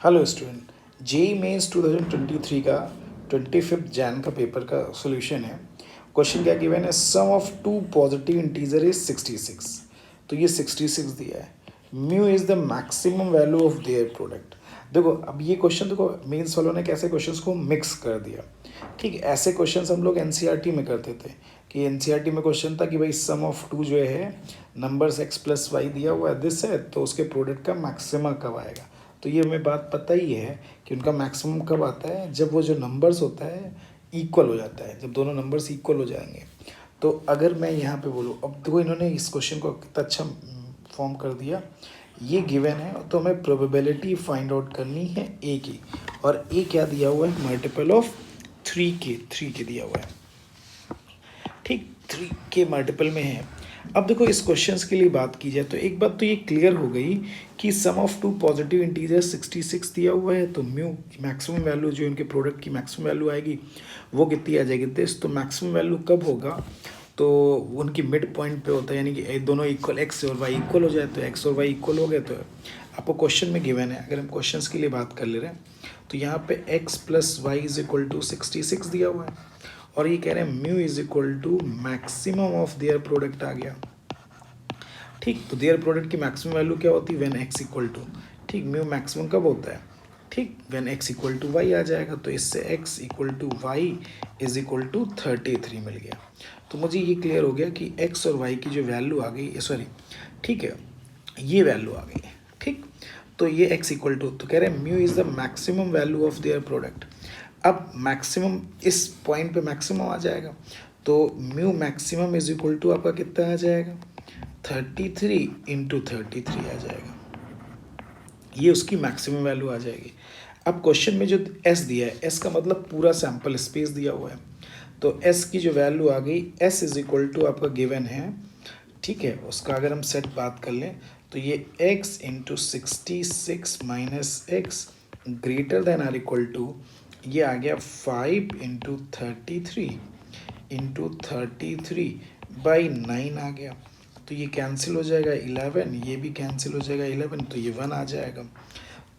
Hello student, JEE mains 2023 का 25 जैन का paper का सॉल्यूशन है। क्वेश्चन क्या गिवन है, sum of two positive integer is 66। तो ये 66 दिया है। Mu is the maximum value of their product. देखो अब ये क्वेश्चन देखो मेंस वालों ने कैसे क्वेश्चंस को मिक्स कर दिया। ठीक है, ऐसे क्वेश्चंस हम लोग एनसीईआरटी में करते थे कि एनसीईआरटी में क्वेश्चन था कि भाई सम ऑफ टू जो है नंबर्स एक्स प्लस वाई दिया हुआ है दिस है, तो उसके प्रोडक्ट का मैक्सिमम कब आएगा। तो ये हमें बात पता ही है कि उनका मैक्सिमम कब आता है, जब वो जो नंबर्स होता है इक्वल हो जाता है, जब दोनों नंबर्स इक्वल हो जाएंगे। तो अगर मैं यहाँ पे बोलूँ, अब देखो इन्होंने इस क्वेश्चन को कितना अच्छा फॉर्म कर दिया। ये गिवन है तो हमें प्रोबेबिलिटी फाइंड आउट करनी है ए की, और ए क्या दिया हुआ है, मल्टीपल ऑफ 3 के दिया हुआ है। ठीक, 3 के मल्टीपल में है। अब देखो इस क्वेश्चंस के लिए बात की जाए तो एक बात तो ये क्लियर हो गई कि सम ऑफ टू पॉजिटिव इंटीजर 66 दिया हुआ है, तो म्यू मैक्सिमम वैल्यू जो इनके प्रोडक्ट की मैक्सिमम वैल्यू आएगी वो कितनी आ जाएगी दिस। तो मैक्सिमम वैल्यू कब होगा, तो उनकी मिड पॉइंट पे होता है, यानी कि दोनों इक्वल एक्स और वाई इक्वल हो जाए, तो एक्स और वाई इक्वल हो गए। तो आपको क्वेश्चन में गिवन है, अगर हम क्वेश्चंस के लिए बात कर ले रहे हैं तो यहाँ पे X plus Y is equal to 66 दिया हुआ है, और ये कह रहे हैं mu is equal to maximum of their product आ गया। ठीक, तो देयर प्रोडक्ट की मैक्सिमम वैल्यू क्या होती है, व्हेन एक्स इक्वल टू, ठीक, म्यू मैक्सिमम कब होता है, ठीक, when X equal to Y आ जाएगा। तो इससे X equal to Y is equal to 33 मिल गया। तो मुझे ये क्लियर हो गया कि एक्स और वाई की जो वैल्यू आ गई, सॉरी ठीक है, ये वैल्यू आ गई। ठीक, तो ये एक्स इक्वल टू, तो कह रहे हैं mu is the maximum value of their product. अब मैक्सिमम इस पॉइंट पे मैक्सिमम आ जाएगा, तो mu maximum is equal to आपका कितना आ जाएगा, 33 इंटू 33 आ जाएगा। ये उसकी मैक्सिमम वैल्यू आ जाएगी। अब क्वेश्चन में जो एस दिया है, एस का मतलब पूरा सैंपल स्पेस दिया हुआ है, तो एस की जो वैल्यू आ गई, एस इज इक्वल टू आपका गिवन है। ठीक है, उसका अगर हम सेट बात कर लें तो ये x into 66 minus x greater than or equal to, ये आ गया 5 इंटू 33 इंटू 33 बाई 9 आ गया। तो ये कैंसिल हो जाएगा 11, ये भी कैंसिल हो जाएगा 11, तो ये 1 आ जाएगा।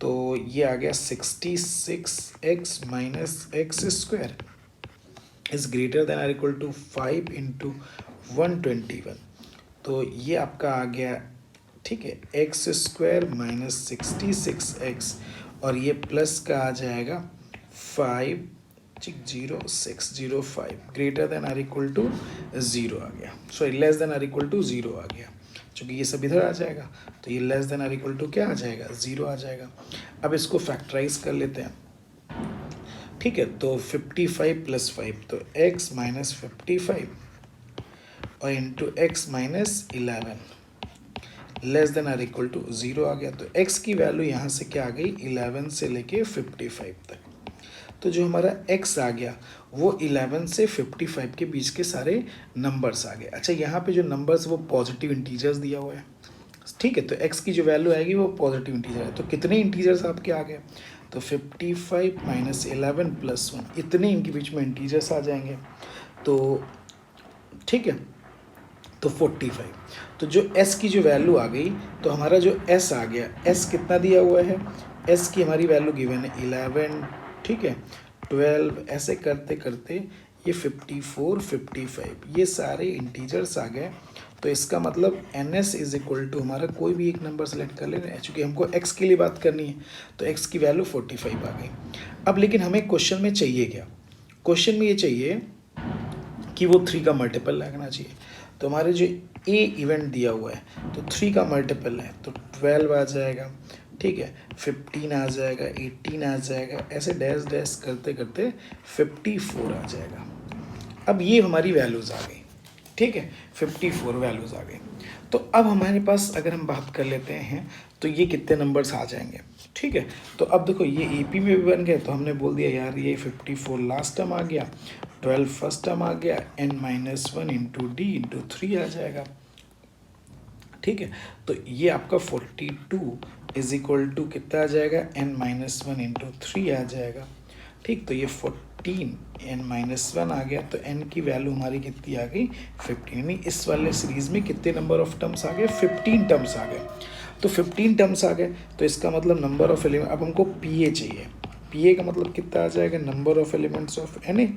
तो ये आ गया 66x minus x square is greater than or equal to 5 into 121। तो ये आपका आ गया, ठीक है, एक्स स्क्वायर माइनस 66x, और ये प्लस का आ जाएगा 50605 greater than or equal to 0 आ गया, sorry less than or equal to 0 आ गया। चूँकि ये सब इधर आ जाएगा तो ये less than or equal to क्या आ जाएगा, 0 आ जाएगा। अब इसको फैक्टराइज कर लेते हैं। ठीक है, तो 55 प्लस 5, तो x माइनस 55 और into x minus 11 less than or equal to 0 आ गया। तो x की वैल्यू यहाँ से क्या आ गई, 11 से लेके 55 तक। तो जो हमारा x आ गया वो 11 से 55 के बीच के सारे नंबर्स आ गए। अच्छा, यहाँ पे जो नंबर्स वो पॉजिटिव इंटीजर्स दिया हुआ है। ठीक है, तो x की जो वैल्यू आएगी वो पॉजिटिव इंटीजर है। तो कितने इंटीजर्स आपके आ गए, तो 55 माइनस 11 प्लस 1, इतने इनके बीच में इंटीजर्स आ जाएंगे। तो ठीक है, तो 45। तो जो s की जो वैल्यू आ गई, तो हमारा जो s आ गया, s कितना दिया हुआ है, s की हमारी वैल्यू गिवन है 11, ठीक है, 12, ऐसे करते करते ये 54, 55, ये सारे इंटीजर्स आ गए। तो इसका मतलब N S is equal to, हमारा कोई भी एक नंबर सेलेक्ट कर लेना है, चूँकि हमको x के लिए बात करनी है, तो x की वैल्यू 45 आ गई। अब लेकिन हमें क्वेश्चन में चाहिए क्या, क्वेश्चन में ये चाहिए कि वो 3 का मल्टीपल लगना चाहिए। तो हमारे जो ए इवेंट दिया हुआ है, तो 3 का मल्टीपल है, तो 12 आ जाएगा, ठीक है, 15 आ जाएगा, 18 आ जाएगा, ऐसे डैश डैश करते करते 54 आ जाएगा। अब ये हमारी वैल्यूज़ आ गई, ठीक है, 54 वैल्यूज़ आ गई। तो अब हमारे पास अगर हम बात कर लेते हैं तो ये कितने नंबर्स आ जाएंगे, ठीक है। तो अब देखो ये AP में भी बन गए, तो हमने बोल दिया यार ये 54 लास्ट टर्म आ गया, 12 फर्स्ट टर्म आ गया, n-1 इंटू डी इंटू 3 आ जाएगा, ठीक है। तो ये आपका 42 इज इक्वल टू कितना आ जाएगा, n-1 इंटू 3 आ जाएगा, ठीक। तो ये 14 n-1 आ गया, तो n की वैल्यू हमारी कितनी आ गई, 15, यानी इस वाले सीरीज में कितने नंबर ऑफ टर्म्स आ गए, 15 टर्म्स आ गए। तो 15 टर्म्स आ गए, तो इसका मतलब नंबर ऑफ एलिमेंट, अब हमको पी ए चाहिए। पी ए का मतलब कितना आ जाएगा, number of elements of N A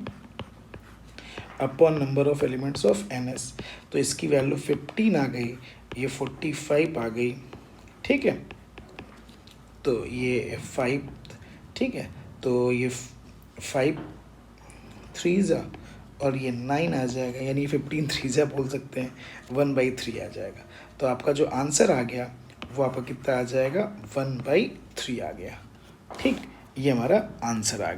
upon number of elements of N S. तो इसकी वैल्यू 15 आ गई, ये 45 आ गई, ठीक है, तो ये 5, ठीक है, तो ये 5 3 और ये 9 आ जाएगा, यानी 15 3 बोल सकते हैं, 1/3 आ जाएगा। तो आपका जो आंसर आ गया वो आपका कितना आ जाएगा, 1/3 आ गया, ठीक, ये हमारा आंसर आ गया।